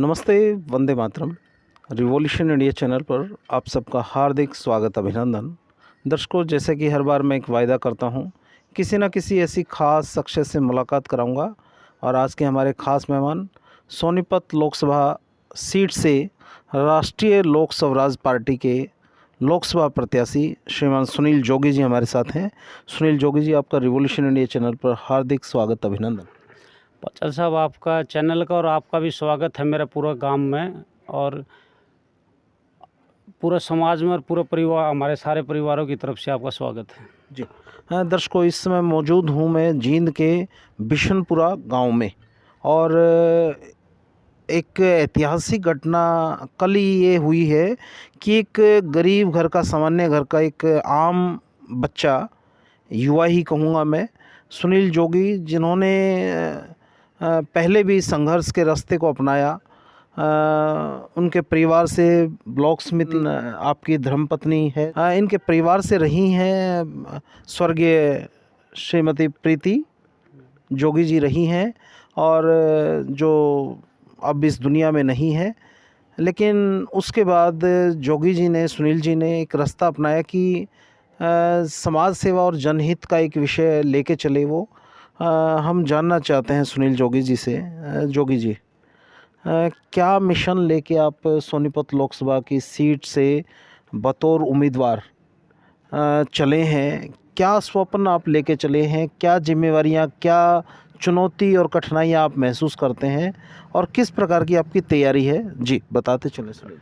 नमस्ते, Vande Mataram. Revolution India channel पर आप सबका हार्दिक स्वागत, अभिनंदन। दर्शकों, जैसे कि हर बार मैं एक वायदा करता हूं, किसी न किसी ऐसी ख़ास शख्सियत से मुलाकात कराऊंगा। और आज के हमारे ख़ास मेहमान सोनीपत लोकसभा सीट से राष्ट्रीय लोक स्वराज पार्टी के लोकसभा प्रत्याशी श्रीमान सुनील जोगी जी हमारे साथ हैं। सुनील जोगी जी, आपका रिवॉल्यूशन इंडिया चैनल पर हार्दिक स्वागत, अभिनंदन। पाचल साहब, आपका चैनल का और आपका भी स्वागत है मेरा पूरा गांव में और पूरा समाज में और पूरा परिवार, हमारे सारे परिवारों की तरफ से आपका स्वागत है जी हाँ। दर्शकों, इस समय मौजूद हूँ मैं जींद के बिशनपुरा गांव में, और एक ऐतिहासिक घटना कल ही ये हुई है कि एक गरीब घर का, सामान्य घर का एक आम बच्चा, युवा ही कहूँगा मैं, सुनील जोगी, जिन्होंने पहले भी संघर्ष के रास्ते को अपनाया। उनके परिवार से ब्लॉक स्मिथ आपकी धर्मपत्नी है, इनके परिवार से रही हैं स्वर्गीय श्रीमती प्रीति जोगी जी रही हैं, और जो अब इस दुनिया में नहीं है। लेकिन उसके बाद जोगी जी ने, सुनील जी ने एक रास्ता अपनाया कि समाज सेवा और जनहित का एक विषय लेके चले वो। हम जानना चाहते हैं सुनील जोगी जी से, जोगी जी, क्या मिशन लेके आप सोनीपत लोकसभा की सीट से बतौर उम्मीदवार चले हैं? क्या स्वप्न आप लेके चले हैं? क्या जिम्मेवारियां, क्या चुनौती और कठिनाइयां आप महसूस करते हैं, और किस प्रकार की आपकी तैयारी है? जी, बताते चले सुनील।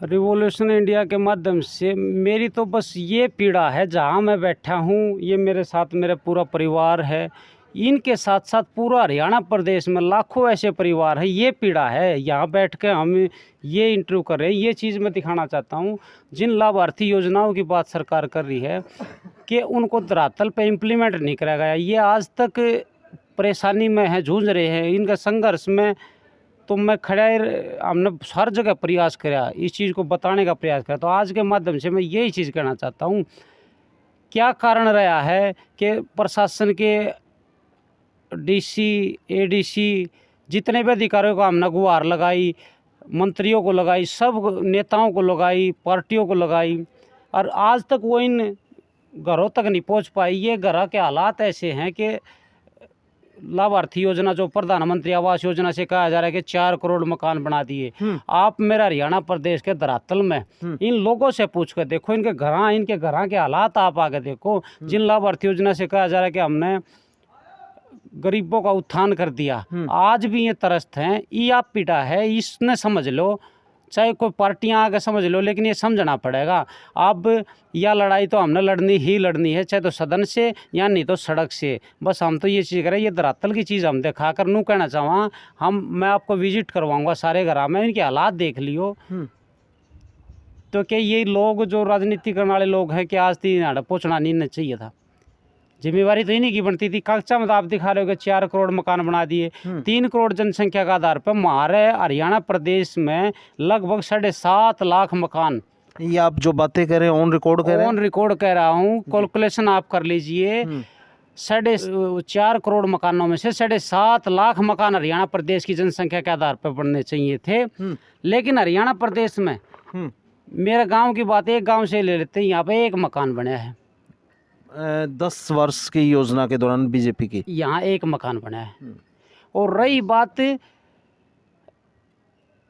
रिवॉल्यूशन इंडिया के माध्यम से मेरी तो बस ये पीड़ा है, जहाँ मैं बैठा हूँ, ये मेरे साथ मेरा पूरा परिवार है, इनके साथ साथ पूरा हरियाणा प्रदेश में लाखों ऐसे परिवार हैं। ये पीड़ा है, यहाँ बैठ के हम ये इंटरव्यू कर रहे हैं। ये चीज़ मैं दिखाना चाहता हूँ, जिन लाभार्थी योजनाओं की बात सरकार कर रही है कि उनको धरातल पे इम्प्लीमेंट नहीं कराया गया। ये आज तक परेशानी में है, जूझ रहे हैं इनका संघर्ष में। तो मैं खड़ा, हमने हर जगह प्रयास किया, इस चीज़ को बताने का प्रयास किया। तो आज के माध्यम से मैं यही चीज़ कहना चाहता हूँ, क्या कारण रहा है कि प्रशासन के डीसी, एडीसी, जितने भी अधिकारियों को हमने गुहार लगाई, मंत्रियों को लगाई, सब नेताओं को लगाई, पार्टियों को लगाई, और आज तक वो इन घरों तक नहीं पहुंच पाई। ये घर के हालात ऐसे हैं कि लाभार्थी योजना, जो प्रधानमंत्री आवास योजना से कहा जा रहा है कि 4 करोड़ मकान बना दिए। आप मेरा हरियाणा प्रदेश के धरातल में इन लोगों से पूछ कर देखो, इनके घर के हालात आप आगे देखो। जिन लाभार्थी योजना से कहा जा रहा है कि हमने गरीबों का उत्थान कर दिया, आज भी ये तरस्त हैं। ये आप पीड़ा है, इसने समझ लो, चाहे कोई पार्टियां आगे समझ लो, लेकिन ये समझना पड़ेगा। अब यह लड़ाई तो हमने लड़नी ही लड़नी है, चाहे तो सदन से या नहीं तो सड़क से। बस हम तो ये चीज़ करें, ये धरातल की चीज़ हम दिखा कर नू कहना चाहूँ। मैं आपको विजिट करवाऊंगा सारे घर में, इनके हालात देख लियो। तो क्या ये लोग जो राजनीति करने वाले लोग हैं कि आज 3 पहुँचना नहीं चाहिए था? जिम्मेवारी तो इन्हीं की बनती थी। कागजा में आप दिखा रहे हो कि 4 करोड़ मकान बना दिए। 3 करोड़ जनसंख्या का आधार पर हमारे हरियाणा प्रदेश में लगभग 7.5 लाख मकान। ये आप जो बातें कर रहे हैं ऑन रिकॉर्ड कर रहे हैं? ऑन रिकॉर्ड कह रहा हूँ, कैलकुलेशन आप कर लीजिए। 4.5 करोड़ मकानों में से 7.5 लाख मकान हरियाणा प्रदेश की जनसंख्या के आधार पर बनने चाहिए थे। लेकिन हरियाणा प्रदेश में, मेरे गाँव की बात, एक गाँव से ले लेते हैं, यहाँ पे एक मकान बना है 10 वर्ष की योजना के दौरान बीजेपी की। यहाँ एक मकान बना है। और रही बात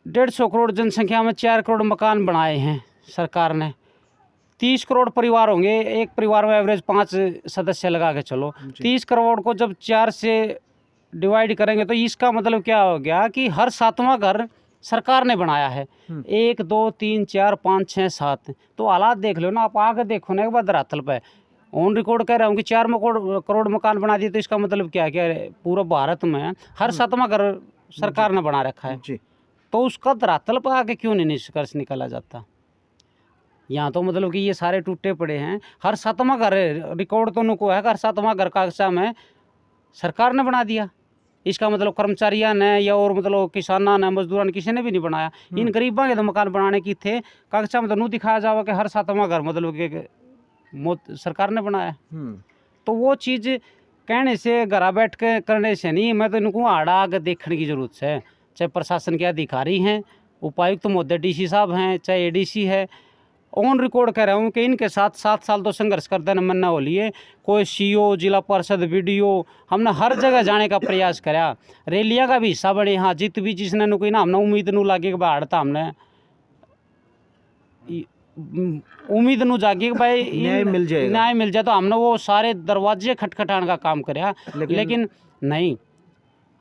150 करोड़ जनसंख्या में 4 करोड़ मकान बनाए हैं सरकार ने। 30 करोड़ परिवार होंगे, एक परिवार में एवरेज 5 सदस्य लगा के चलो। 30 करोड़ को जब 4 से डिवाइड करेंगे तो इसका मतलब क्या हो गया कि हर 7वां घर सरकार ने बनाया है। 1 2 3 4 5 6 7। तो हालात देख लो ना, आप आगे देखो ना एक बार धरातल पे। ऑन रिकॉर्ड कह रहा हूँ कि 4 करोड़ मकान बना दिए, तो इसका मतलब क्या पूरा भारत में हर 7वां घर सरकार ने बना रखा है जी। तो उसका धरातल पर आके क्यों नहीं निष्कर्ष निकाला जाता? यहाँ तो मतलब कि ये सारे टूटे पड़े हैं। हर 7वां घर, रिकॉर्ड तो उनको है, हर 7वां घर कागजा में सरकार ने बना दिया। इसका मतलब कर्मचारियों ने या और मतलब किसानों ने, मजदूरों ने, किसी ने भी नहीं बनाया। इन गरीबों के तो मकान बनाने की थे, कागजा में तो नहीं दिखाया जावा कि हर 7वां घर मतलब सरकार ने बनाया। तो वो चीज़ कहने से, घर बैठ के करने से नहीं, मैं तो इनको आड़ा आगे देखने की जरूरत है। चाहे प्रशासन के अधिकारी हैं, उपायुक्त महोदय, डीसी साहब हैं, चाहे एडीसी है, ऑन रिकॉर्ड कह रहा हूँ कि इनके साथ 7 साल तो संघर्ष करते न मन्ना हो लिए। कोई सीओ, जिला परिषद, वीडियो, हमने हर जगह जाने का प्रयास करा। रैलियाँ का भी हिस्सा बने। हाँ, जित भी जिसने नु कोई ना हमने उम्मीद नू लागे कि भाई हड़ता हमने उम्मीद नू जागी कि भाई न्याय मिल जाएगा, न्याय मिल जाए, तो हमने वो सारे दरवाजे खटखटाने का काम करा। लेकिन नहीं,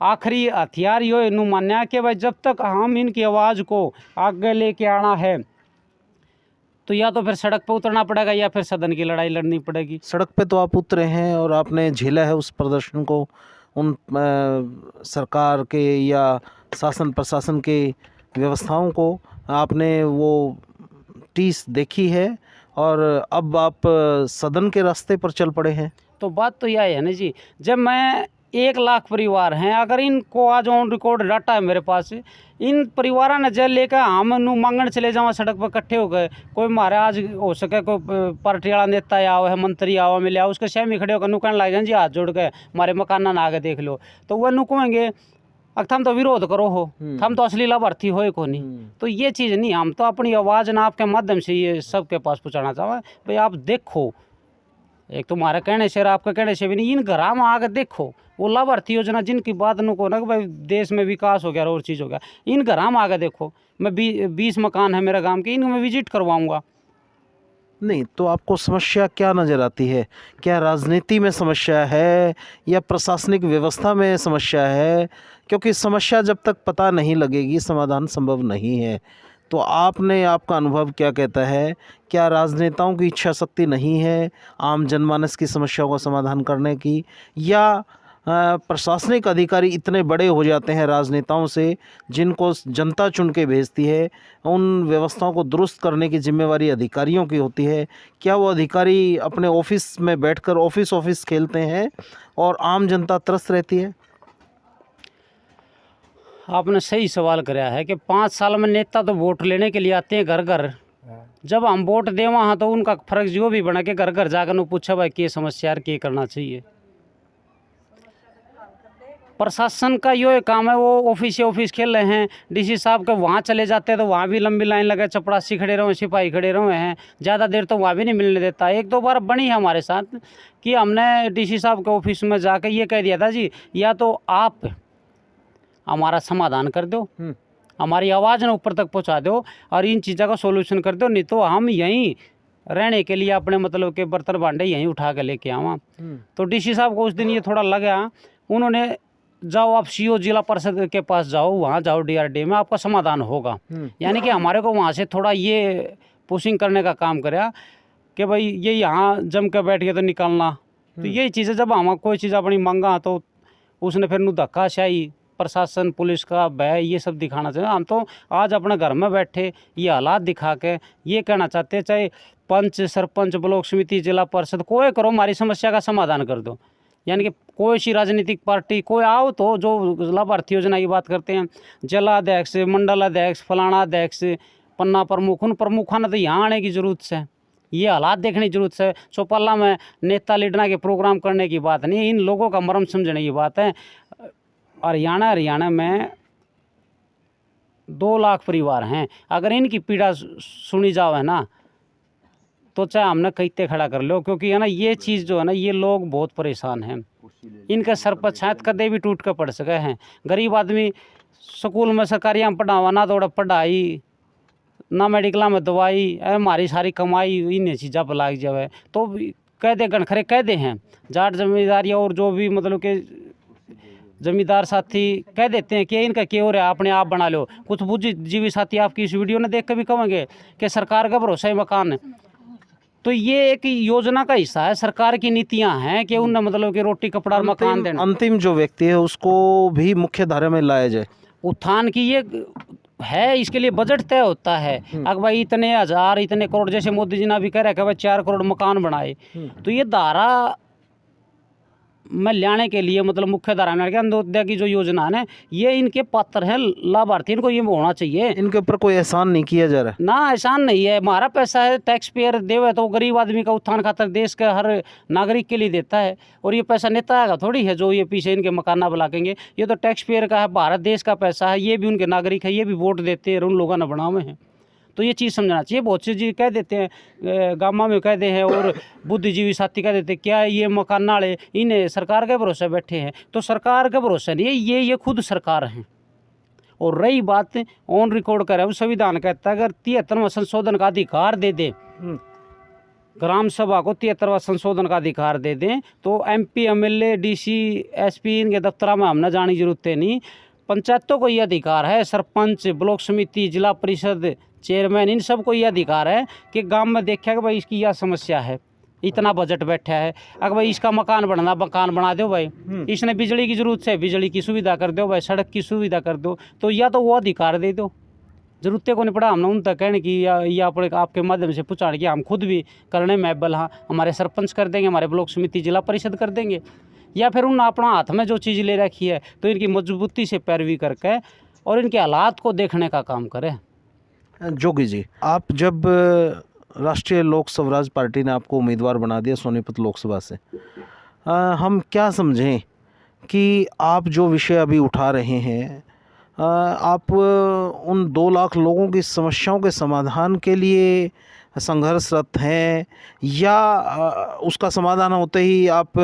आखिरी हथियार यो नू मान्या कि भाई जब तक हम इनकी आवाज़ को आगे लेके आना है तो या तो फिर सड़क पर उतरना पड़ेगा या फिर सदन की लड़ाई लड़नी पड़ेगी। सड़क पे तो आप उतरे हैं और आपने झेला है उस प्रदर्शन को, उन सरकार के या शासन प्रशासन के व्यवस्थाओं को आपने वो टीस देखी है और अब आप सदन के रास्ते पर चल पड़े हैं। तो बात तो यह है ना जी, जब मैं 1 लाख परिवार हैं, अगर इनको आज ऑन रिकॉर्ड डाटा है मेरे पास, इन परिवारों ने जेल लेकर हम नू मांगण चले जावा सड़क पर इकट्ठे हो गए। कोई मारे आज हो सके कोई पार्टी वाला नेता आओ है, मंत्री आओ मिले आओ, उसके सहमी खड़े होकर नू कहने लग जाए जी हाथ जोड़ के हमारे मकान ना आगे देख लो, तो वह नू कहेंगे थम तो विरोध करो हो, हम तो असली लाभार्थी हो को नहीं। तो ये चीज़ नहीं, हम तो अपनी आवाज़ ना आपके माध्यम से ये सबके पास पहुँचाना चाहें भाई आप देखो, एक तुम्हारे कहने से और आपके कहने से भी नहीं, इन घरा में आकर देखो वो लाभार्थी योजना जिनकी बात नु को ना कि भाई देश में विकास हो गया और चीज़ हो गया, इन घरा में आकर देखो। मैं 20 मकान है मेरे गांव के, इनको मैं विजिट करवाऊंगा। नहीं तो आपको समस्या क्या नज़र आती है? क्या राजनीति में समस्या है या प्रशासनिक व्यवस्था में समस्या है? क्योंकि समस्या जब तक पता नहीं लगेगी समाधान संभव नहीं है। तो आपका अनुभव क्या कहता है? क्या राजनेताओं की इच्छा शक्ति नहीं है आम जनमानस की समस्याओं का समाधान करने की, या प्रशासनिक अधिकारी इतने बड़े हो जाते हैं राजनेताओं से जिनको जनता चुन के भेजती है, उन व्यवस्थाओं को दुरुस्त करने की जिम्मेवारी अधिकारियों की होती है? क्या वो अधिकारी अपने ऑफिस में बैठकर ऑफिस खेलते हैं और आम जनता त्रस्त रहती है? आपने सही सवाल कराया है कि 5 साल में नेता तो वोट लेने के लिए आते हैं घर घर। जब हम वोट दें वहाँ तो उनका फर्ज जो भी बना के घर घर जाकर उन्हें पूछा भाई क्या समस्या है, क्या करना चाहिए। प्रशासन का यो काम है, वो ऑफिस खेल रहे हैं, डीसी साहब के वहाँ चले जाते हैं तो वहाँ भी लंबी लाइन लगे, चपरासी खड़े रहे, सिपाही खड़े रहे हैं, ज़्यादा देर तो वहाँ भी नहीं मिलने देता। 1-2 बार बनी है हमारे साथ कि हमने डीसी साहब के ऑफिस में जाकर ये कह दिया था जी या तो आप हमारा समाधान कर दो, हमारी आवाज़ ना ऊपर तक पहुँचा दो और इन चीज़ों का सोल्यूशन कर दो, नहीं तो हम यहीं रहने के लिए अपने मतलब के बर्तन भांडे यहीं उठा के लेके आवा। तो डीसी साहब को उस दिन ये थोड़ा लगा, उन्होंने जाओ आप सीओ जिला परिषद के पास जाओ, वहाँ जाओ डीआरडी में आपका समाधान होगा। यानी कि हमारे को वहाँ से थोड़ा ये पुशिंग करने का काम कराया कि भाई ये यहाँ जम के बैठ के तो निकालना। तो यही चीज़ें जब हम कोई चीज़ अपनी मांगा तो उसने फिर नू धक्काशाही प्रशासन पुलिस का भय ये सब दिखाना चाहिए। हम तो आज अपने घर में बैठे ये हालात दिखा के ये कहना चाहते हैं, चाहे पंच सरपंच ब्लॉक समिति जिला परिषद कोई करो, हमारी समस्या का समाधान कर दो। यानी कि कोई सी राजनीतिक पार्टी कोई आओ तो जो लाभार्थी योजना की बात करते हैं, जिलाध्यक्ष, मंडलाध्यक्ष, फलाना अध्यक्ष, पन्ना प्रमुख, उन प्रमुखों ने तो यहाँ आने की ज़रूरत है, ये हालात देखने की ज़रूरत है। चौपाला में नेता लीडर के प्रोग्राम करने की बात नहीं, इन लोगों का मर्म समझने की बात है। हरियाणा में 2 लाख परिवार हैं, अगर इनकी पीड़ा सुनी जाओ है ना तो चाहे हमने कहते खड़ा कर लो, क्योंकि है ना ये चीज़ जो है ना ये लोग बहुत परेशान हैं, इनके सर पर छात कदे भी टूट कर पड़ सके हैं। गरीब आदमी स्कूल में सरकारियाँ में पढ़ावा ना तो पढ़ाई ना मेडिकल में दवाई, हमारी सारी कमाई इन चीज़ों पर लाग जाए तो कह दे गणखरे कह दे हैं जाट जमींदारी और जो भी मतलब के जमींदार साथी कह देते हैं कि इनका क्या हो रहा है अपने आप बना लो। कुछ बुद्धिजीवी साथी आपकी इस वीडियो ने देख कर भी कहेंगे कि सरकार का भरोसा है मकान, तो ये एक योजना का हिस्सा है, सरकार की नीतियां हैं कि उन मतलब कि रोटी कपड़ा और मकान देना। अंतिम जो व्यक्ति है उसको भी मुख्य धारा में लाया जाए, उत्थान की ये है, इसके लिए बजट तय होता है। अगर भाई इतने हजार इतने करोड़, जैसे मोदी जी ने भी कह रहा है कि भाई 4 करोड़ मकान बनाए, तो ये धारा में लाने के लिए मतलब मुख्य धारा में अंत्योदय की जो योजना है ये इनके पात्र हैं लाभार्थी, इनको ये होना चाहिए। इनके ऊपर कोई एहसान नहीं किया जा रहा। ना एहसान नहीं है, हमारा पैसा है, टैक्स पेयर देवे तो गरीब आदमी का उत्थान खातर देश के हर नागरिक के लिए देता है। और ये पैसा नेता का थोड़ी है जो ये पीछे इनके मकाना बुलाएंगे, ये तो टैक्स पेयर का है, भारत देश का पैसा है, ये भी उनके नागरिक है, ये भी वोट देते हैं और उन लोगों ने बनावे हैं। तो ये चीज़ समझना चाहिए। बहुत सी चीज़ कह देते हैं, गामा में कह दे हैं और बुद्धिजीवी साथी कह देते हैं क्या ये मकान वाले इन्हें सरकार के भरोसे बैठे हैं, तो सरकार के भरोसे नहीं है, ये खुद सरकार हैं। और रही बात ऑन रिकॉर्ड कर रहा है, संविधान कहता है अगर 73वां संशोधन का अधिकार दे दें, ग्राम सभा को 73वां संशोधन का अधिकार दे दें तो MP MLA DC SP इनके दफ्तर में हमने जाने की जरूरत है नहीं। पंचायतों को ये अधिकार है, सरपंच, ब्लॉक समिति, जिला परिषद चेयरमैन, इन सब को ये अधिकार है कि गांव में देखा कि भाई इसकी यह समस्या है, इतना बजट बैठा है, अगर भाई इसका मकान बनना, मकान बना दो भाई, इसने बिजली की जरूरत है, बिजली की सुविधा कर दो भाई, सड़क की सुविधा कर दो, तो या तो वो अधिकार दे दो। जरूरतें को नहीं पड़ा हमने उन तक कहने की या अपने आपके माध्यम से पूछाने की, हम खुद भी करने में बल, हाँ हमारे सरपंच कर देंगे, हमारे ब्लॉक समिति जिला परिषद कर देंगे, या फिर उन अपना हाथ में जो चीज़ ले रखी है तो इनकी मजबूती से पैरवी करके और इनके हालात को देखने का काम करें। जोगी जी, आप जब राष्ट्रीय लोक स्वराज पार्टी ने आपको उम्मीदवार बना दिया सोनीपत लोकसभा से, हम क्या समझें कि आप जो विषय अभी उठा रहे हैं, आप उन 2 लाख लोगों की समस्याओं के समाधान के लिए संघर्षरत हैं या उसका समाधान होते ही आप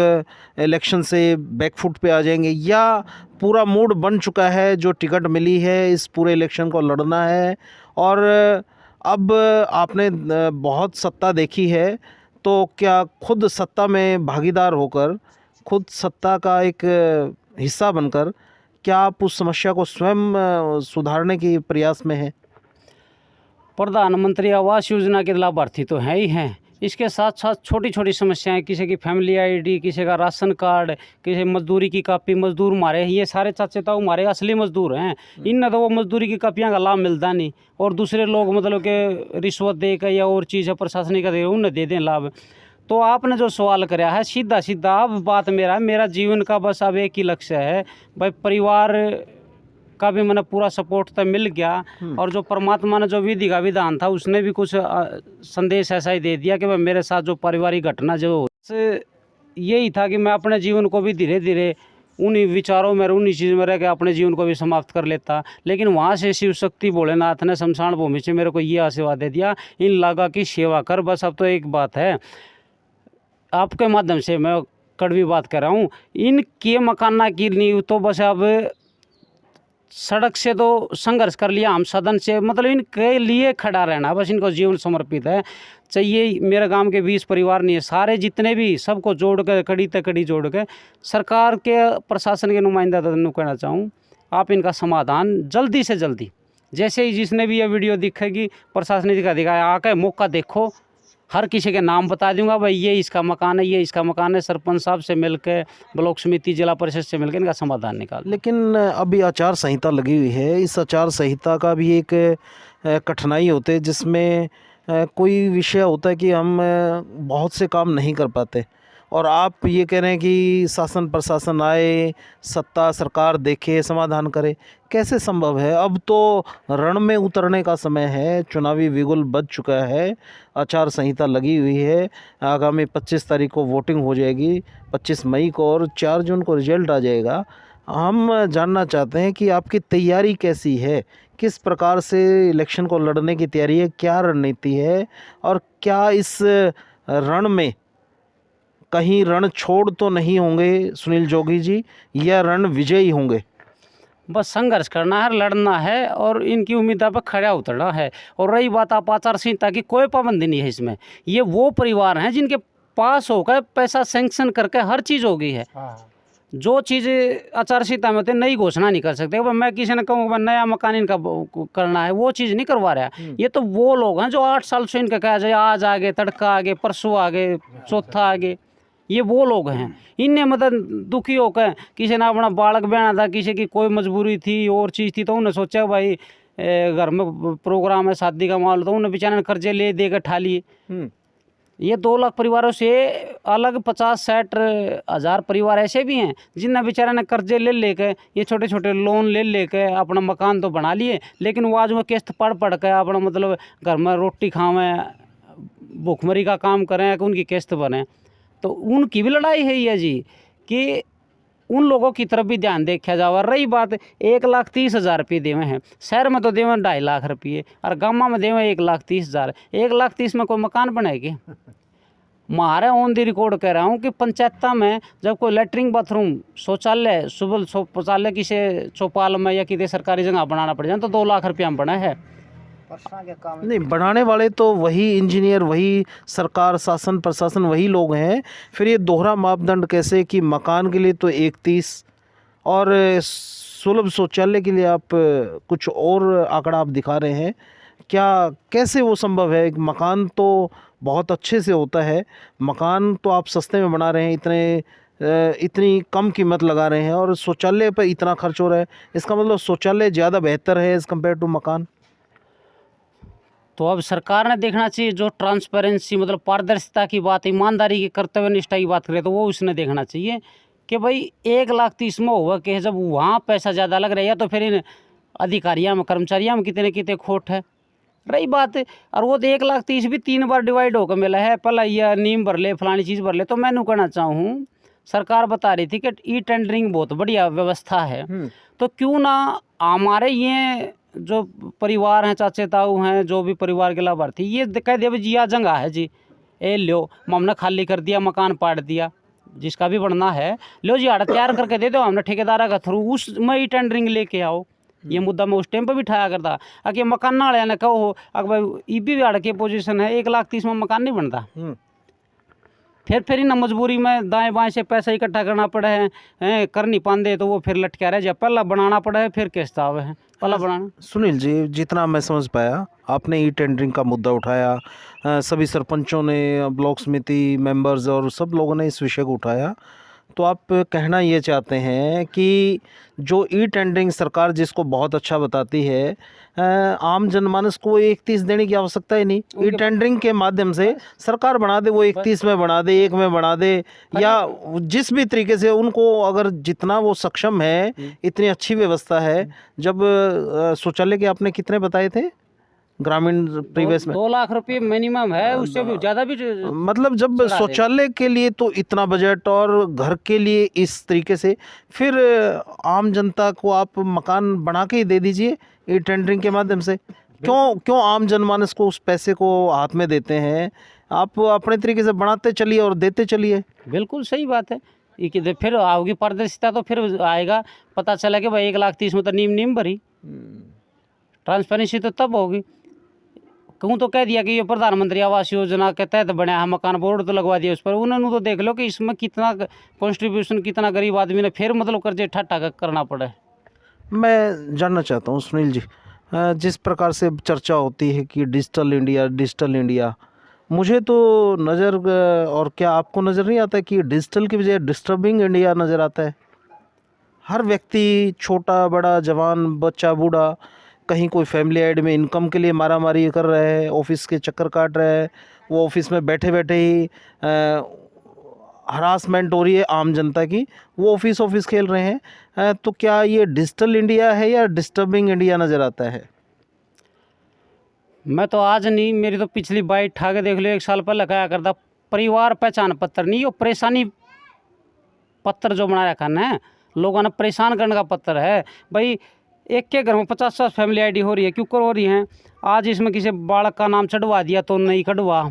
इलेक्शन से बैकफुट पे आ जाएंगे, या पूरा मूड बन चुका है, जो टिकट मिली है इस पूरे इलेक्शन को लड़ना है और अब आपने बहुत सत्ता देखी है तो क्या खुद सत्ता में भागीदार होकर, खुद सत्ता का एक हिस्सा बनकर क्या आप उस समस्या को स्वयं सुधारने के प्रयास में हैं? प्रधानमंत्री आवास योजना के लाभार्थी तो हैं ही हैं, इसके साथ साथ छोटी छोटी समस्याएं, किसी की फैमिली ID, किसी का राशन कार्ड, किसी मजदूरी की कापी, मजदूर हमारे ये सारे चाचे ताऊ हमारे असली मजदूर हैं, इनने तो वो मजदूरी की कापियां का लाभ मिलता नहीं और दूसरे लोग मतलब के रिश्वत दे कर या और चीज़ है प्रशासनिक दे उन्हें दे दें लाभ। तो आपने जो सवाल कराया है सीधा सीधा, अब बात मेरा जीवन का बस अब एक ही लक्ष्य है भाई, परिवार का भी मैंने पूरा सपोर्ट तो मिल गया और जो परमात्मा ने जो विधि का विधान था उसने भी कुछ संदेश ऐसा ही दे दिया कि भाई मेरे साथ जो पारिवारिक घटना जो यही था कि मैं अपने जीवन को भी धीरे धीरे उन्हीं विचारों में, उन्हीं चीज़ में रह के अपने जीवन को भी समाप्त कर लेता। लेकिन वहाँ से शिव शक्ति भोलेनाथ ने शमशान भूमि से मेरे को ये आशीर्वाद दे दिया, इन लागा की सेवा कर। बस अब तो एक बात है, आपके माध्यम से मैं कड़वी बात कर रहा हूँ, इनके मकाना की नींव तो बस अब सड़क से तो संघर्ष कर लिया, हम सदन से मतलब इनके लिए खड़ा रहना, बस इनको जीवन समर्पित है। चाहिए मेरे गांव के 20 परिवार नहीं है, सारे जितने भी सबको जोड़ कर कड़ी तक कड़ी जोड़ कर सरकार के प्रशासन के नुमाइंदा तक कहना चाहूँ, आप इनका समाधान जल्दी से जल्दी, जैसे ही जिसने भी ये वीडियो दिखेगी प्रशासनिक अधिकारी आकर मौका देखो, हर किसी के नाम बता दूंगा भाई ये इसका मकान है, ये इसका मकान है, सरपंच साहब से मिलकर, ब्लॉक समिति, जिला परिषद से मिलकर इनका समाधान निकाल। लेकिन अभी आचार संहिता लगी हुई है, इस आचार संहिता का भी एक कठिनाई होती है जिसमें कोई विषय होता है कि हम बहुत से काम नहीं कर पाते और आप ये कह रहे हैं कि शासन प्रशासन आए, सत्ता सरकार देखे, समाधान करे, कैसे संभव है? अब तो रण में उतरने का समय है, चुनावी बिगुल बज चुका है, आचार संहिता लगी हुई है, आगामी 25 तारीख को वोटिंग हो जाएगी, 25 मई को और 4 जून को रिजल्ट आ जाएगा। हम जानना चाहते हैं कि आपकी तैयारी कैसी है, किस प्रकार से इलेक्शन को लड़ने की तैयारी है, क्या रणनीति है और क्या इस रण में कहीं रण छोड़ तो नहीं होंगे सुनील जोगी जी, या रण विजयी होंगे? बस संघर्ष करना है, लड़ना है और इनकी उम्मीदों पर खड़ा उतरना है। और रही बात आप आचार संहिता की, कोई पाबंदी नहीं है इसमें, ये वो परिवार हैं जिनके पास होकर पैसा सैंक्शन करके हर चीज़ हो गई है। जो चीज़ आचार संहिता में होती है नई घोषणा नहीं कर सकते। मैं किसी ने कहूँ नया मकान इनका करना है, वो चीज़ नहीं करवा रहा है। ये तो वो लोग हैं जो 8 साल से इनका कहा जाए आज आगे, तड़का आगे, परसों आगे, चौथा आगे, ये वो लोग हैं। इनने मतलब दुखी होकर, किसी ने अपना बालक बहना था, किसी की कोई मजबूरी थी और चीज़ थी, तो उन्हें सोचा भाई घर में प्रोग्राम है शादी का माहौल, तो उन्हें बेचारे कर्जे ले दे कर ठा लिए। ये 2 लाख परिवारों से अलग 50-60 हज़ार परिवार ऐसे भी हैं जिन बेचारा ने कर्जे ले लेके, ये छोटे छोटे लोन ले लेके अपना मकान तो बना लिए, लेकिन वो आज में किस्त पढ़ पढ़ के अपना मतलब घर में रोटी खावें, भूखमरी का काम करें कि उनकी किस्त बने। तो उनकी भी लड़ाई है ये जी कि उन लोगों की तरफ भी ध्यान देखा जावा। रही बात 1,30,000 रुपये देवे हैं, शहर में तो देवे 2.5 लाख रुपये और गाँव में देवे 1,30,000। 1,30,000 में कोई मकान बनाएगी? मारे ऑन दी रिकॉर्ड कह रहा हूँ कि पंचायत में जब कोई लेटरिन बाथरूम शौचालय सुबह शौचालय किसी चौपाल में या किसी सरकारी जगह बनाना पड़ जाए तो 2 लाख रुपया में बना है। नहीं, बनाने वाले तो वही इंजीनियर, वही सरकार, शासन प्रशासन, वही लोग हैं। फिर ये दोहरा मापदंड कैसे कि मकान के लिए तो 31 और सुलभ शौचालय के लिए आप कुछ और आंकड़ा आप दिखा रहे हैं। क्या कैसे वो संभव है? मकान तो बहुत अच्छे से होता है, मकान तो आप सस्ते में बना रहे हैं, इतनी कम कीमत लगा रहे हैं और शौचालय पर इतना खर्च हो रहा है। इसका मतलब शौचालय ज़्यादा बेहतर है एज़ कम्पेयर टू मकान। तो अब सरकार ने देखना चाहिए, जो ट्रांसपेरेंसी मतलब पारदर्शिता की बात, ईमानदारी की, कर्तव्य निष्ठा की बात करें तो वो उसने देखना चाहिए कि भाई 1,30,000 में हुआ कि जब वहाँ पैसा ज़्यादा लग रहा है तो फिर इन अधिकारियों में कर्मचारियों में कितने कितने खोट है। रही बात और वो तो 1,30,000 भी 3 बार डिवाइड होकर मिला है, पहला यह नीम भर ले, फलानी चीज़ भर ले। तो मैं कहना चाहूँ, सरकार बता रही थी कि ई टेंडरिंग बहुत बढ़िया व्यवस्था है, तो क्यों ना हमारे ये जो परिवार हैं, चाचे ताऊ हैं, जो भी परिवार के लाभार्थी, ये कह दे जी यह जगह है जी, ए लो हमने खाली कर दिया, मकान पाट दिया, जिसका भी बनना है लो जी, आड़ तैयार करके दे दो, हमने ठेकेदार का थ्रू उसमें ही टेंडरिंग लेके आओ। ये मुद्दा मैं उस टाइम पर भी उठाया करता। अगर मकान वाले ने कहो अगर भाई ई भी आड़ की पोजीशन है 1,30,000 में मकान नहीं बनता, फिर इन मजबूरी में दाएं बाएं से पैसा इकट्ठा करना पड़े हैं, कर नहीं पाते तो वो फिर लटका रहे, जब पहला बनाना पड़ा है फिर किस्त आवे है पहला बनाना। सुनील जी, जितना मैं समझ पाया, आपने ई टेंडरिंग का मुद्दा उठाया, सभी सरपंचों ने, ब्लॉक समिति मेंबर्स और सब लोगों ने इस विषय को उठाया। तो आप कहना ये चाहते हैं कि जो ई टेंडरिंग सरकार जिसको बहुत अच्छा बताती है, आम जनमानस को 31 देने की आवश्यकता ही नहीं। ई टेंडरिंग के माध्यम से सरकार बना दे, वो 31 में बना दे, 1 में बना दे, या जिस भी तरीके से उनको अगर जितना वो सक्षम है, इतनी अच्छी व्यवस्था है। जब शौचालय के आपने कितने बताए थे ग्रामीण परिवेश में? 2 लाख रुपये मिनिमम है, उससे भी ज़्यादा भी। मतलब जब शौचालय के लिए तो इतना बजट और घर के लिए इस तरीके से, फिर आम जनता को आप मकान बना के ही दे दीजिए ई टेंडरिंग के माध्यम से। क्यों आम जनमानस को उस पैसे को हाथ में देते हैं? आप अपने तरीके से बनाते चलिए और देते चलिए। बिल्कुल सही बात है। ये फिर आओगी पारदर्शिता, तो फिर आएगा पता चला कि भाई 1,30,000 में तो नीम भरी। ट्रांसपेरेंसी तो तब होगी। कहूँ तो कह दिया कि ये प्रधानमंत्री आवास योजना के तहत बना है मकान, बोर्ड तो लगवा दिया उस पर, उन्होंने तो देख लो कि इसमें कितना कॉन्ट्रीब्यूशन, कितना गरीब आदमी ने फिर मतलब कर्जे ठाठा करना पड़ा। मैं जानना चाहता हूँ सुनील जी, जिस प्रकार से चर्चा होती है कि डिजिटल इंडिया, मुझे तो नज़र, और क्या आपको नज़र नहीं आता कि डिजिटल की बजाय डिस्टर्बिंग इंडिया नज़र आता है? हर व्यक्ति, छोटा बड़ा, जवान बच्चा बूढ़ा, कहीं कोई फैमिली एड में इनकम के लिए मारामारी कर रहा है, ऑफिस के चक्कर काट रहा है, वो ऑफिस में बैठे बैठे ही हरासमेंट हो रही है आम जनता की, वो ऑफिस खेल रहे हैं। तो क्या ये डिजिटल इंडिया है या डिस्टर्बिंग इंडिया नज़र आता है? मैं तो आज नहीं, मेरी तो पिछली बाइट उठा के देख लो, 1 साल पहले लगाया करता परिवार पहचान पत्र, नहीं वो परेशानी पत्र जो बना रखा है, लोगों ने परेशान करने का पत्र है। भाई एक के घर में 50 फैमिली आईडी हो रही है, क्यों कर हो रही हैं? आज इसमें किसी बालक का नाम चढ़वा दिया तो नहीं कटवा,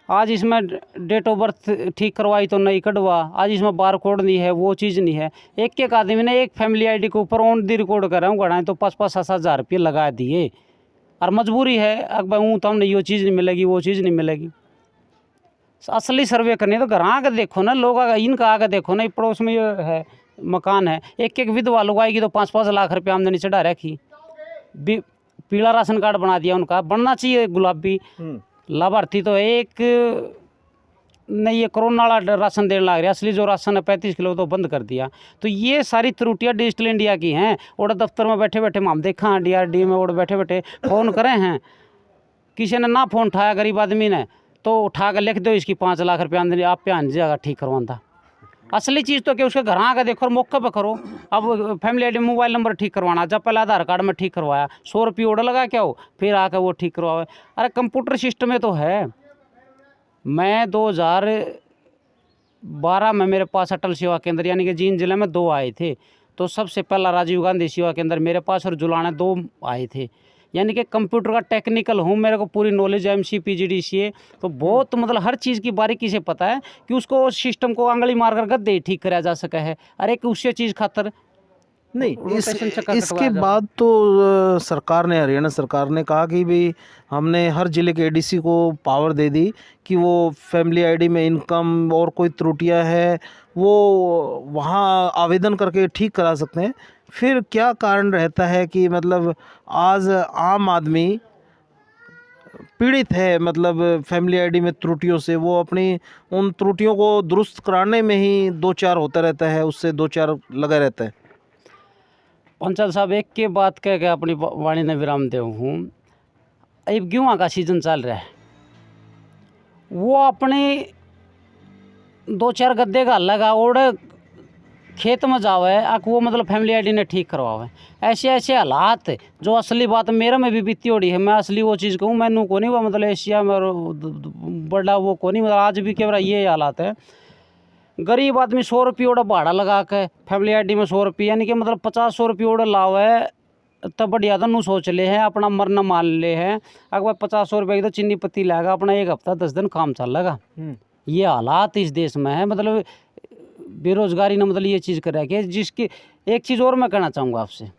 आज इसमें डेट ऑफ बर्थ ठीक करवाई तो नहीं कटवा, आज इसमें बार कोड नहीं है, वो चीज़ नहीं है। एक आदमी ने एक फैमिली आईडी के ऊपर ऑन दी रिकॉर्ड कर रहा हूँ गढ़ाएँ तो 5-5 हज़ार रुपये लगा दिए, और मजबूरी है अगर हूँ तो हमने ये चीज़ नहीं मिलेगी, वो चीज़ नहीं मिलेगी। असली सर्वे करनी तो घर आके देखो ना, लोग इनका आके देखो ना, पड़ोस में ये है मकान है, एक विधवा लोग आएगी तो 5-5 लाख रुपये आमदनी चढ़ा रखी, पीला राशन कार्ड बना दिया उनका, बनना चाहिए गुलाबी लाभार्थी। तो एक नहीं, ये कोरोना वाला राशन देने लग रहा, असली जो राशन है 35 किलो तो बंद कर दिया। तो ये सारी त्रुटियां डिजिटल इंडिया की हैं। और दफ्तर में बैठे बैठे हम देखा DRD में और बैठे बैठे फ़ोन करे हैं, किसी ने ना फ़ोन उठाया गरीब आदमी ने, तो उठा कर लिख दो इसकी 5 लाख रुपया आमदनी, आप पे आने जाएगा ठीक करवाता। असली चीज़ तो क्या उसके घर आकर देखो और मौके पे करो। अब फैमिली आईडी मोबाइल नंबर ठीक करवाना, जब पहले आधार कार्ड में ठीक करवाया 100 रुपये ऑर्डर लगा क्या हो, फिर आकर वो ठीक करवाए। अरे कंप्यूटर सिस्टम में तो है। मैं 2012 में मेरे पास अटल सेवा केंद्र यानी कि जींद जिले में 2 आए थे। तो सबसे पहला राजीव गांधी सेवा केंद्र मेरे पास और जुलाना 2 आए थे। यानी कि कंप्यूटर का टेक्निकल हूँ, मेरे को पूरी नॉलेज है, एमसी पीजीडी सीए। तो बहुत मतलब हर चीज़ की बारीकी से पता है कि उसको सिस्टम को आंगली मारकर गद्दे ही ठीक कराया जा सका है। अरे कि उससे चीज़ खातर नहीं रोटेशन चक्कर इसके कटवाया जाए। बाद तो सरकार ने, हरियाणा सरकार ने कहा कि भाई हमने हर जिले के एडीसी को पावर दे दी कि वो फैमिली आईडी में इनकम और कोई त्रुटियां है वो वहाँ आवेदन करके ठीक करा सकते हैं। फिर क्या कारण रहता है कि मतलब आज आम आदमी पीड़ित है, मतलब फैमिली आईडी में त्रुटियों से, वो अपनी उन त्रुटियों को दुरुस्त कराने में ही 2-4 होता रहता है, उससे 2-4 लगा रहता है। पंचायत साहब एक के बात कह के अपनी वाणी ने विराम दे हूँ। अब गेहूँ का सीजन चल रहा है, वो अपने 2-4 गद्दे का लगा और खेत में जावे आक वो मतलब फैमिली आईडी ने ठीक करवावे। ऐसे ऐसे हालात जो असली बात मेरे में भी बीती हो रही है। मैं असली वो चीज़ कहूँ, मैनू को नहीं वो मतलब एशिया में बड़ा वो को नहीं, मतलब आज भी केवल ये हालात है। गरीब आदमी 100 रुपये ओड़ा भाड़ा लगा के फैमिली आईडी में 100 रुपये यानी कि मतलब 50-100 रुपये ओड़ा लावे तब बढ़िया तो नू सोच ले है अपना मरना मान ले है। अगर 50-100 रुपये की तो चीनी पत्ती लाएगा अपना 1 हफ्ता 10 दिन काम चलेगा। ये हालात इस देश में है। मतलब बेरोजगारी ने मतलब ये चीज़ कर रहा है कि जिसकी एक चीज़ और मैं कहना चाहूँगा आपसे,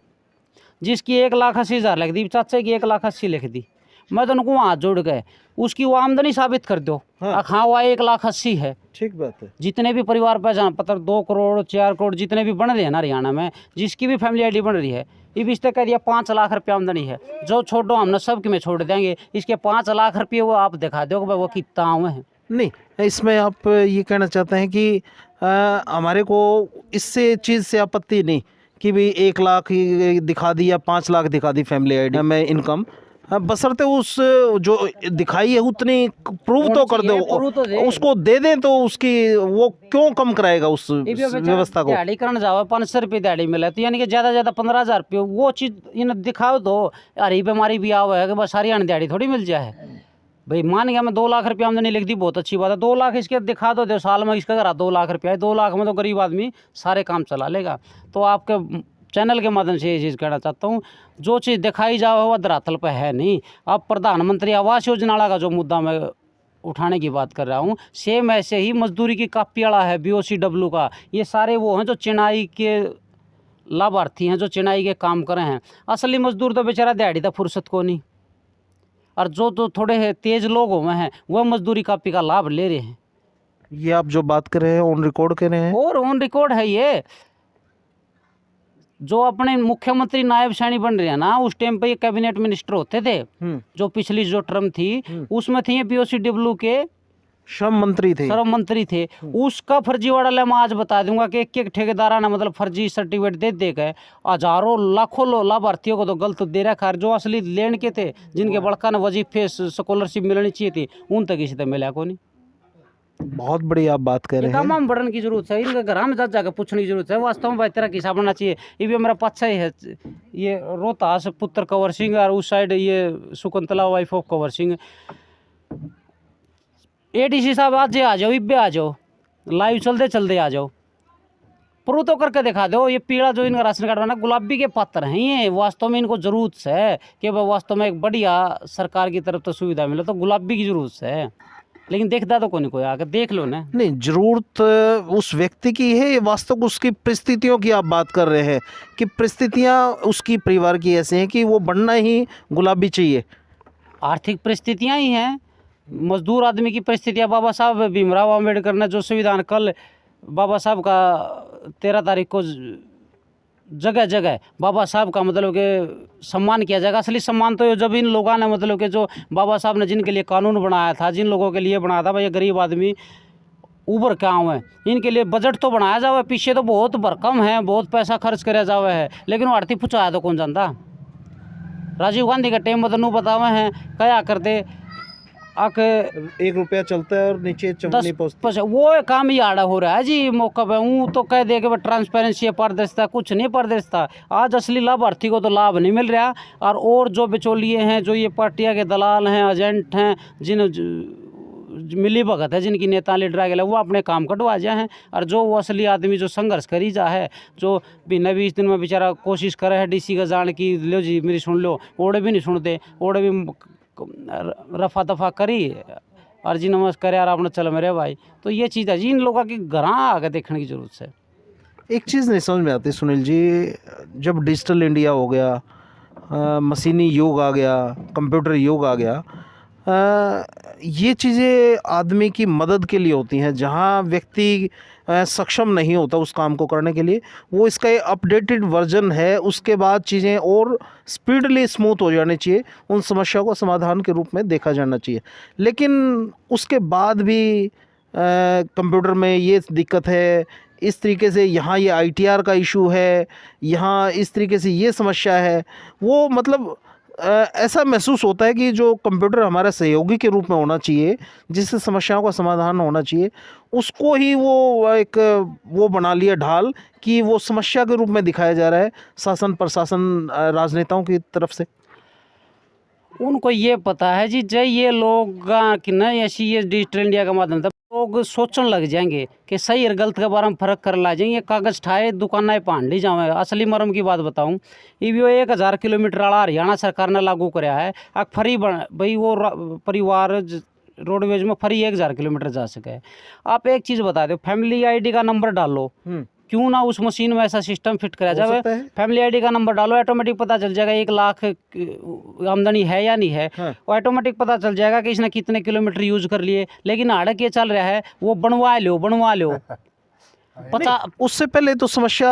जिसकी 1,80,000 लिख दी, चाचा की 1,80,000 लिख दी, मैं तो उनको हाथ जोड़ गए उसकी वो आमदनी साबित कर दो। हाँ वो 1,80,000 है, ठीक बात है। जितने भी परिवार पहचान पत्र 2 करोड़ 4 करोड़ जितने भी बन रहे हैं ना हरियाणा में, जिसकी भी फैमिली आईडी बन रही है, ये भी इसने कह दिया 5 लाख रुपये आमदनी है। जो छोड़ो हमने सबके में छोड़ देंगे, इसके 5 लाख रुपये वो आप दिखा दो कि भाई वो कितना हुए हैं। नहीं, इसमें आप ये कहना चाहते हैं कि हमारे को इससे चीज़ से आपत्ति नहीं कि भाई 1 लाख ही दिखा दी या 5 लाख दिखा दी फैमिली आईडी में इनकम, बशर्ते उस जो दिखाई है उतनी प्रूव तो कर दो, उसको दे दें तो उसकी वो क्यों कम कराएगा उस व्यवस्था को। दिहाड़ी करने जाओ 500 रुपये दिहाड़ी मिले तो यानी कि ज़्यादा ज़्यादा 15,000 रुपये वो चीज़ इन्हें दिखाओ दो। हरी बीमारी भी आवा है कि बस हरियाणा दिहाड़ी थोड़ी मिल जाए भाई। मान गया मैं 2 लाख रुपये आमदनी लिख दी, बहुत अच्छी बात है। 2 लाख इसके दिखा दो साल में इसका करा 2 लाख रुपया है। 2 लाख में तो गरीब आदमी सारे काम चला लेगा। तो आपके चैनल के माध्यम से ये चीज़ कहना चाहता हूँ, जो चीज़ दिखाई जाए वह धरातल पर है नहीं। अब प्रधानमंत्री आवास योजना का जो मुद्दा मैं उठाने की बात कर रहा हूँ, सेम ऐसे ही मजदूरी की कापी वाला है BOCW का। ये सारे वो हैं जो चिनाई के लाभार्थी हैं, जो चिनाई के काम कर रहे हैं। असली मजदूर तो बेचारा दिहाड़ी तक फुर्सत को नहीं, और जो तो थोड़े तेज लोग हुए हैं वह मजदूरी कापी का लाभ ले रहे हैं। ये आप जो बात कर रहे हैं ऑन रिकॉर्ड कर रहे हैं, और ऑन रिकॉर्ड है ये। जो अपने मुख्यमंत्री नायब सैनी बन रहे हैं ना, उस टाइम पे ये कैबिनेट मिनिस्टर होते थे, जो पिछली जो टर्म थी उसमें थे BOCW के श्रम मंत्री थे। उसका फर्जीवाड़ा मैं आज बता दूंगा कि एक ठेकेदार ने मतलब फर्जी सर्टिफिकेट दे देकर हजारों लाखों लाभार्थियों को तो गलत दे रखा है। जो असली लेन के थे, जिनके बड़का ने वजीफे स्कॉलरशिप मिलनी चाहिए थी, उन तक किसी तक मिला को नहीं। बहुत बड़ी आप बात कर रहे हैं। तमाम बढ़ने की जरूरत है, इनके घर में जाकर पूछने की जरूरत है वास्तव में भाई तेरा किसा बनना चाहिए। ये भी मेरा पच्छा ही है, ये रोहतास पुत्र कंवर सिंह और उस साइड ये Shakuntala wife of Kanwar Singh. ADC साहब आज आ जाओ, इब्बे आ जाओ, लाइव चलते आ जाओ, प्रूव तो करके दिखा दो। ये पीला जो इनका राशन कार्ड बना गुलाबी के पात्र हैं, ये वास्तव में इनको जरूरत है कि वह वास्तव में एक बढ़िया सरकार की तरफ तो सुविधा मिले, तो गुलाबी की जरूरत है। लेकिन देखता तो कोई नहीं, कोई आकर देख लो ना। नहीं, जरूरत उस व्यक्ति की है, ये वास्तव उसकी परिस्थितियों की आप बात कर रहे हैं कि परिस्थितियां उसकी परिवार की ऐसे हैं कि वो बनना ही गुलाबी चाहिए। आर्थिक परिस्थितियां ही हैं, मजदूर आदमी की परिस्थितियां। बाबा साहब भीमराव अम्बेडकर ने जो संविधान कल बाबा साहब का 13 तारीख को जगह जगह बाबा साहब का मतलब के सम्मान किया जाएगा। असली सम्मान तो जब इन लोगों ने मतलब के जो बाबा साहब ने जिनके लिए कानून बनाया था, जिन लोगों के लिए बनाया था, भाई ये गरीब आदमी ऊबर क्या हुए, इनके लिए बजट तो बनाया जावे, पीछे तो बहुत भरकम है, बहुत पैसा खर्च कराया जावे है, लेकिन वो आर्थिक पुछाया तो कौन जानता। राजीव गांधी के टाइम में तो नू बतावे हैं क्या करते, आके 1 रुपया चलता है और नीचे चमनी पहुँचती है। वो काम ही आड़ा हो रहा है जी मौका पे। हूँ तो कह दे कि ट्रांसपेरेंसी है, पारदर्शिता, कुछ नहीं पारदर्शिता। आज असली लाभार्थी को तो लाभ नहीं मिल रहा, और जो बिचौलिए हैं, जो ये पार्टियाँ के दलाल हैं, एजेंट हैं, मिली भगत है, जिनकी नेता लीडर गए, वो अपने काम कटवा जाए हैं। और जो वो असली आदमी जो संघर्ष करी जा है, जो बिना 20 दिन में बेचारा कोशिश करे है डीसी का जान की लो जी मेरी सुन लो, ओड़े भी नहीं सुनते, ओड़े भी रफा दफा करी और जी नमस्कार यार आपने चलो मेरे भाई। तो ये चीज़ है जी, इन लोगों की घर आके देखने की जरूरत है। एक चीज़ नहीं समझ में आती सुनील जी, जब डिजिटल इंडिया हो गया, मशीनी युग आ गया, कंप्यूटर युग आ गया, ये चीज़ें आदमी की मदद के लिए होती हैं। जहाँ व्यक्ति सक्षम नहीं होता उस काम को करने के लिए, वो इसका एक अपडेटेड वर्जन है, उसके बाद चीज़ें और स्पीडली स्मूथ हो जानी चाहिए, उन समस्याओं को समाधान के रूप में देखा जाना चाहिए। लेकिन उसके बाद भी कंप्यूटर में ये दिक्कत है, इस तरीके से यहाँ ये ITR का इशू है, यहाँ इस तरीके से ये समस्या है, वो मतलब ऐसा महसूस होता है कि जो कंप्यूटर हमारा सहयोगी के रूप में होना चाहिए, जिससे समस्याओं का समाधान होना चाहिए, उसको ही वो एक वो बना लिया ढाल कि वो समस्या के रूप में दिखाया जा रहा है शासन प्रशासन राजनेताओं की तरफ से। उनको ये पता है जी, जय ये लोग कि न ऐसी ये डिजिटल इंडिया का माध्यम था, लोग सोचने लग जाएंगे कि सही और गलत के बारे में फर्क कर ला जाएंगे। कागज ठाए दुकानें पान ली जावे। असली मरम की बात बताऊं, ये 1000 किलोमीटर वाला हरियाणा सरकार ने लागू कराया है। अब फ्री भाई वो परिवार रोडवेज में फ्री 1000 किलोमीटर जा सके। आप एक चीज़ बता दो, फैमिली ID का नंबर डालो, क्यों ना उस मशीन में ऐसा सिस्टम फिट कराया जाए, फैमिली ID का नंबर डालो, ऑटोमेटिक पता चल जाएगा 1 लाख आमदनी है या नहीं है। हाँ। ऑटोमेटिक पता चल जाएगा कि इसने कितने किलोमीटर यूज कर लिए। लेकिन आड़क ये चल रहा है, वो बनवा लो पता। उससे पहले तो समस्या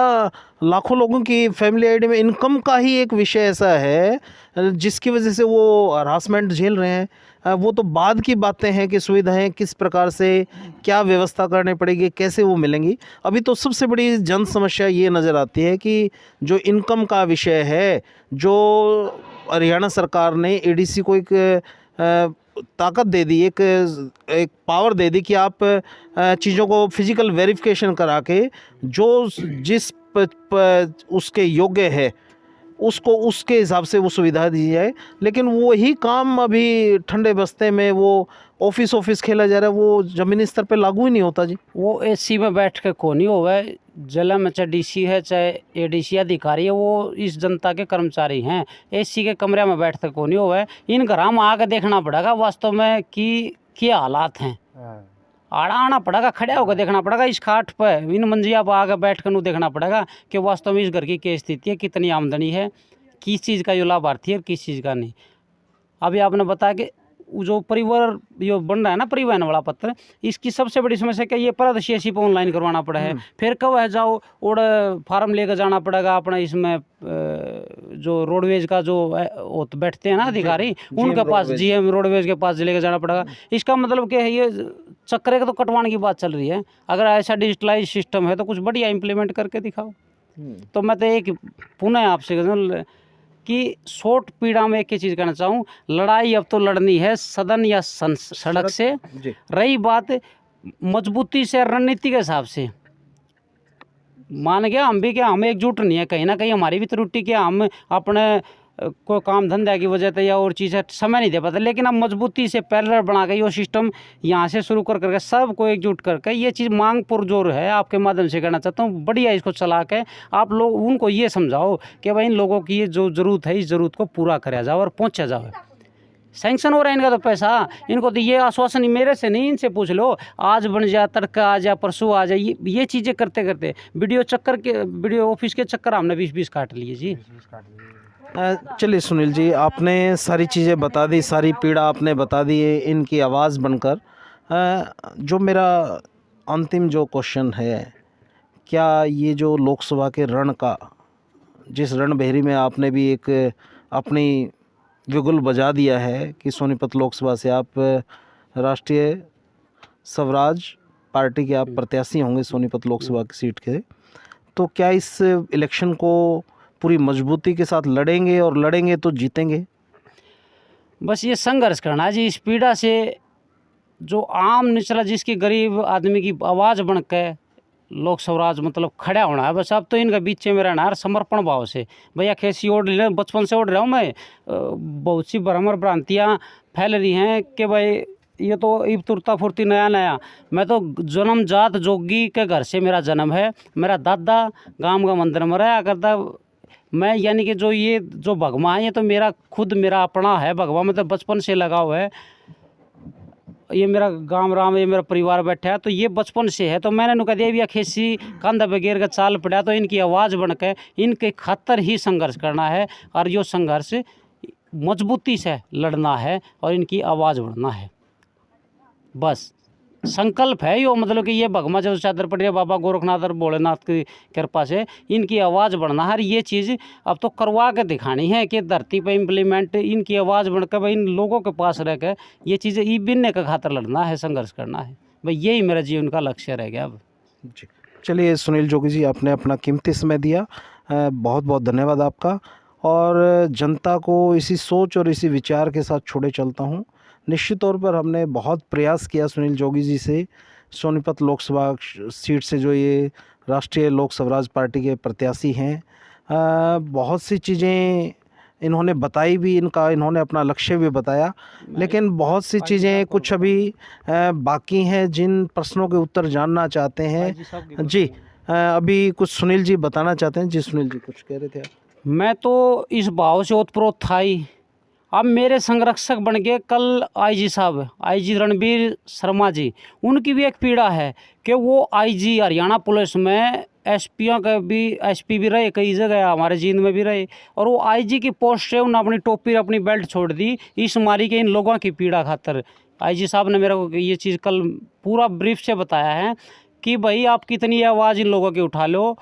लाखों लोगों की फैमिली ID में इनकम का ही एक विषय ऐसा है जिसकी वजह से वो हरासमेंट झेल रहे हैं। वो तो बाद की बातें हैं कि सुविधाएं किस प्रकार से क्या व्यवस्था करनी पड़ेगी, कैसे वो मिलेंगी। अभी तो सबसे बड़ी जन समस्या ये नज़र आती है कि जो इनकम का विषय है, जो हरियाणा सरकार ने ADC को एक ताकत दे दी, एक पावर दे दी कि आप चीज़ों को फिजिकल वेरिफिकेशन करा के जो जिस उसके योग्य है उसको उसके हिसाब से वो सुविधा दी जाए। लेकिन वही काम अभी ठंडे बस्ते में वो ऑफिस खेला जा रहा है, वो ज़मीनी स्तर पे लागू ही नहीं होता जी। वो AC में बैठ के को नहीं होगा। जिला में चाहे DC है चाहे ADC अधिकारी है, वो इस जनता के कर्मचारी हैं। AC के कमरे में बैठ के को नहीं होगा। इन घर में आके देखना पड़ेगा वास्तव में कि क्या हालात हैं। आड़ा आना पड़ेगा, खड़ा होकर देखना पड़ेगा इस खाट पर, इन मंजिया पर आकर बैठ कर देखना पड़ेगा कि वास्तव में इस घर की क्या स्थिति है, कितनी आमदनी है, किस चीज़ का जो लाभार्थी है और किस चीज़ का नहीं। अभी आपने बताया कि जो परिवार जो बन रहा है ना, परिवहन वाला पत्र, इसकी सबसे बड़ी समस्या क्या, ये पारदर्शी पर ऑनलाइन करवाना पड़ा है। फिर कब है जाओ और फार्म लेकर जाना पड़ेगा अपना, इसमें जो रोडवेज का जो बैठते हैं ना अधिकारी, उनके पास GM रोडवेज के पास लेकर जाना पड़ेगा। इसका मतलब क्या है, ये चक्कर का तो कटवाने की बात चल रही है। अगर ऐसा डिजिटलाइज सिस्टम है तो कुछ बढ़िया इम्प्लीमेंट करके दिखाओ। तो मैं तो एक पुनः आपसे कि शॉर्ट पीड़ा में एक ही चीज़ कहना चाहूँ, लड़ाई अब तो लड़नी है सदन या सड़क से। रही बात मजबूती से रणनीति के हिसाब से, मान गया हम भी क्या, हम एकजुट नहीं है, कहीं ना कहीं हमारी भी त्रुटि क्या, हम अपने कोई काम धंधा की वजह से या और चीज़ समय नहीं दे पाते। लेकिन अब मजबूती से पैरेलल बना के ये सिस्टम यहाँ से शुरू करके सबको एकजुट करके ये चीज़ मांग पुरजोर है, आपके माध्यम से कहना चाहता हूँ, बढ़िया इसको चला के आप लोग उनको ये समझाओ कि भाई इन लोगों की ये जो ज़रूरत है, इस ज़रूरत को पूरा कराया जाओ और पहुँचा जाओ। सैंक्शन हो रहा है इनका तो पैसा, इनको तो ये आश्वासन मेरे से नहीं, इनसे पूछ लो, आज बन जाए, तड़का आ जाए, परसों आ जाए। ये चीज़ें करते करते वीडियो ऑफिस के चक्कर हमने 20 काट लिए जी। चलिए सुनील जी, आपने सारी चीज़ें बता दी, सारी पीड़ा आपने बता दी है इनकी आवाज़ बनकर। जो मेरा अंतिम जो क्वेश्चन है, क्या ये जो लोकसभा के रण का, जिस रणभेरी में आपने भी एक अपनी विगुल बजा दिया है कि सोनीपत लोकसभा से आप राष्ट्रीय स्वराज पार्टी के आप प्रत्याशी होंगे सोनीपत लोकसभा की सीट के, तो क्या इस इलेक्शन को पूरी मजबूती के साथ लड़ेंगे, और लड़ेंगे तो जीतेंगे? बस ये संघर्ष करना है जी इस पीड़ा से, जो आम निचला जिसकी गरीब आदमी की आवाज़ बन के लोक स्वराज मतलब खड़ा होना है। बस अब तो इनका बीच में रहना है समर्पण भाव से। भैया कैसी ओढ़ ले, बचपन से ओढ़ रहा हूँ मैं। बहुत सी भ्रम और भ्रांतियाँ फैल रही हैं कि भाई ये तो इब तुरता फुर्ती नया नया। मैं तो जन्म जात जोगी के घर से मेरा जन्म है। मेरा दादा गांव का मंदिर में रहा करता। मैं यानी कि जो ये जो भगवा है ये तो मेरा खुद मेरा अपना है। भगवा मतलब बचपन से लगा हुआ है। ये मेरा गांव राम, ये मेरा परिवार बैठा है तो ये बचपन से है। तो मैंने नु कह दिया भी खेसी कंधा बगैर का चाल पड़ा तो इनकी आवाज़ बन के इनके खातर ही संघर्ष करना है। और यो संघर्ष मजबूती से लड़ना है और इनकी आवाज़ बढ़ना है। बस संकल्प है यो, मतलब कि ये भगवा जो चादर पड़ बाबा गोरखनाथ और भोलेनाथ की कृपा से इनकी आवाज़ बढ़ना है। और ये चीज़ अब तो करवा के दिखानी है कि धरती पे इम्प्लीमेंट इनकी आवाज़ बढ़कर भाई इन लोगों के पास रह कर ये चीज़ें ई बिनने का खातर लड़ना है, संघर्ष करना है। भाई यही मेरा जीवन का लक्ष्य रह गया अब। जी, चलिए सुनील जोगी जी, आपने अपना कीमती समय दिया, बहुत बहुत धन्यवाद आपका। और जनता को इसी सोच और इसी विचार के साथ छोड़े चलता हूँ। निश्चित तौर पर हमने बहुत प्रयास किया सुनील जोगी जी से, सोनीपत लोकसभा सीट से जो ये राष्ट्रीय लोक स्वराज पार्टी के प्रत्याशी हैं, बहुत सी चीज़ें इन्होंने बताई भी, इन्होंने अपना लक्ष्य भी बताया, लेकिन बहुत सी चीज़ें कुछ अभी बाकी हैं जिन प्रश्नों के उत्तर जानना चाहते हैं। जी, अभी कुछ सुनील जी बताना चाहते हैं। जी सुनील जी, कुछ कह रहे थे आप? मैं तो इस भाव से ओतप्रोत था ही। अब मेरे संरक्षक बन गए कल आईजी साहब, आईजी रणबीर शर्मा जी। उनकी भी एक पीड़ा है कि वो आईजी हरियाणा पुलिस में एसपियों का भी एसपी भी रहे, कई जगह हमारे जींद में भी रहे, और वो आईजी की पोस्ट से उन्होंने अपनी टोपी अपनी बेल्ट छोड़ दी इस मारी के इन लोगों की पीड़ा खातर। आईजी साहब ने मेरे को ये चीज़ कल पूरा ब्रीफ से बताया है कि भाई आप कितनी आवाज़ इन लोगों की उठा लो,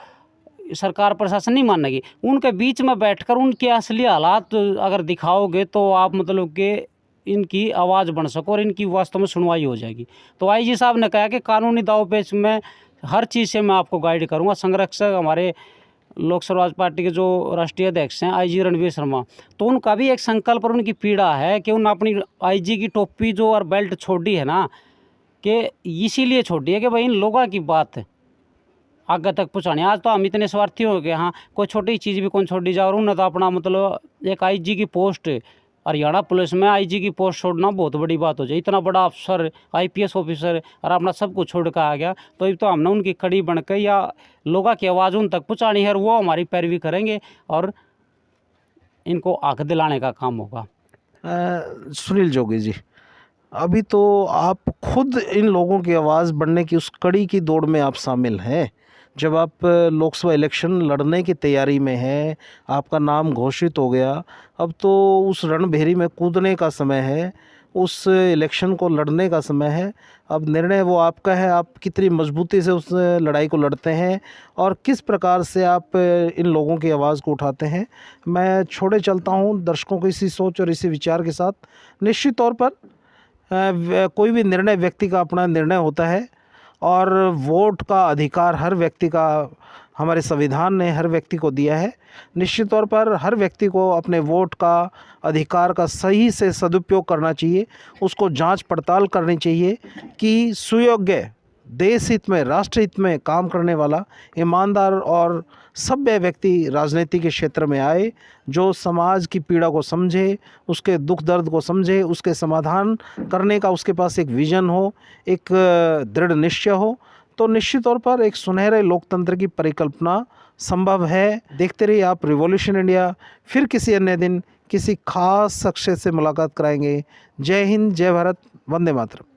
सरकार प्रशासन नहीं मानेगी। उनके बीच में बैठकर उनके असली हालात अगर दिखाओगे तो आप मतलब कि इनकी आवाज़ बन सको और इनकी वास्तव में सुनवाई हो जाएगी। तो आईजी साहब ने कहा कि कानूनी दावपेच में हर चीज़ से मैं आपको गाइड करूंगा। संरक्षक हमारे लोक स्वराज पार्टी के जो राष्ट्रीय अध्यक्ष हैं आईजी रणबीर शर्मा, तो उनका भी एक संकल्प और उनकी पीड़ा है कि उन्होंने अपनी आईजी की टोपी जो और बेल्ट छोड़ी है ना, कि इसीलिए छोड़ी है कि भाई इन लोगों की बात आगे तक पहुँचानी। आज तो हम इतने स्वार्थी हो गए, हाँ कोई छोटी चीज़ भी कौन छोड़ी जा, और उन्होंने तो अपना मतलब एक आईजी की पोस्ट, हरियाणा पुलिस में आईजी की पोस्ट छोड़ना बहुत बड़ी बात हो जाए। इतना बड़ा अफसर, आईपीएस ऑफिसर, और अपना सब कुछ छोड़ कर आ गया। तो अब तो हमने उनकी कड़ी बन के या लोगों की आवाज़ उन तक पहुँचानी है, और वो हमारी पैरवी करेंगे और इनको हक दिलाने का काम होगा। सुनील जोगी जी, अभी तो आप खुद इन लोगों की आवाज़ बढ़ने की उस कड़ी की दौड़ में आप शामिल हैं। जब आप लोकसभा इलेक्शन लड़ने की तैयारी में हैं, आपका नाम घोषित हो गया, अब तो उस रणभेरी में कूदने का समय है, उस इलेक्शन को लड़ने का समय है। अब निर्णय वो आपका है, आप कितनी मजबूती से उस लड़ाई को लड़ते हैं और किस प्रकार से आप इन लोगों की आवाज़ को उठाते हैं। मैं छोड़े चलता हूँ दर्शकों को इसी सोच और इसी विचार के साथ। निश्चित तौर पर कोई भी निर्णय व्यक्ति का अपना निर्णय होता है, और वोट का अधिकार हर व्यक्ति का हमारे संविधान ने हर व्यक्ति को दिया है। निश्चित तौर पर हर व्यक्ति को अपने वोट का अधिकार का सही से सदुपयोग करना चाहिए, उसको जांच पड़ताल करनी चाहिए कि सुयोग्य, देश हित में, राष्ट्र हित में काम करने वाला ईमानदार और सभ्य व्यक्ति राजनीति के क्षेत्र में आए, जो समाज की पीड़ा को समझे, उसके दुख दर्द को समझे, उसके समाधान करने का उसके पास एक विजन हो, एक दृढ़ निश्चय हो। तो निश्चित तौर पर एक सुनहरे लोकतंत्र की परिकल्पना संभव है। देखते रहिए आप रिवॉल्यूशन इंडिया। फिर किसी अन्य दिन किसी खास शख्सियत से मुलाकात कराएंगे। जय हिंद, जय भारत, वंदे मातरम।